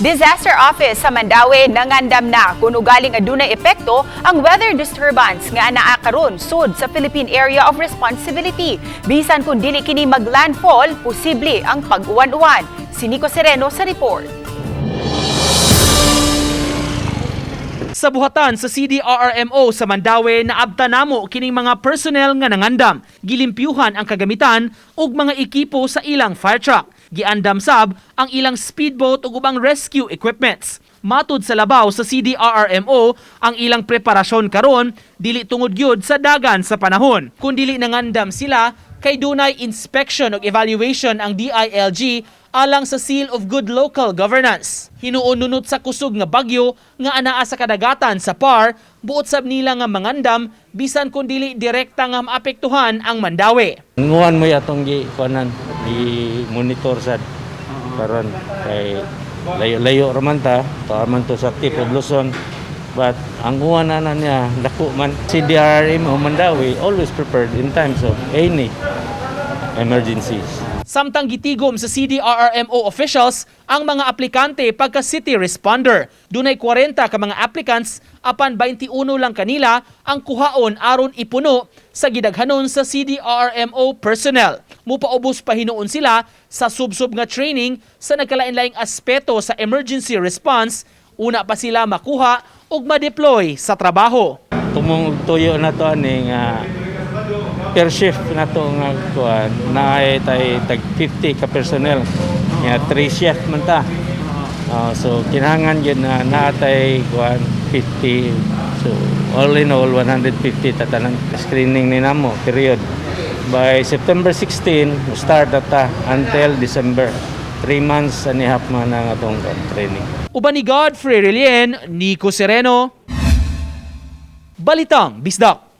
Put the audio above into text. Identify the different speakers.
Speaker 1: Disaster Office sa Mandaue nangandam na kung ugaling adunay epekto ang weather disturbance nga anaa karon sud sa Philippine Area of Responsibility. Bisan kung dili kini maglandfall, posible ang pag-uwan-uwan. Si Nico Sereno sa report.
Speaker 2: Sa buhatan sa CDRRMO sa Mandaue naabta namo kining mga personnel nga nangandam. Gilimpyuhan ang kagamitan ug mga ekipo sa ilang fire truck. Giandam sab ang ilang speedboat ug ubang rescue equipments. Matud sa labaw sa CDRRMO, ang ilang preparasyon karon dili tungod gyud sa dagan sa panahon. Kun dili nangandam sila kay dunay inspection ug evaluation ang DILG alang sa Seal of Good Local Governance. Hinuon-nunot sa kusog nga bagyo nga anaa sa kadagatan sa PAR, buot sab nila nga mangandam bisan kun dili direkta nga maapektuhan ang Mandaue.
Speaker 3: Nguhan mo yatong i-monitor sad karon kay layo-layo raman ta man to sa tip of Luzon, but ang nguhan na niya dako man. CDRRM o Mandaue always prepared in times of any emergencies.
Speaker 2: Samtang gitigom sa CDRRMO officials ang mga aplikante pagka city responder. Dunay 40 ka mga applicants apan 21 lang kanila ang kuhaon aron ipuno sa gidaghanon sa CDRRMO personnel. Mupaubos pa hinuon sila sa subsub nga training sa nagkalain-laing aspeto sa emergency response, una pa sila makuha ug ma-deploy sa trabaho.
Speaker 3: Tumong tuyo na to ani nga per shift na to nga kuan na ay tag 50 ka personnel nga 3 shift man ta. So kinahanglan gyud na natay kuan 50, so all in all 150 tatanang screening ni namo period. By September 16 start ata until December, 3 months and a half man ang atong training.
Speaker 2: Uban ni Godfrey Relien, Nico Sereno, Balitang Bisdak.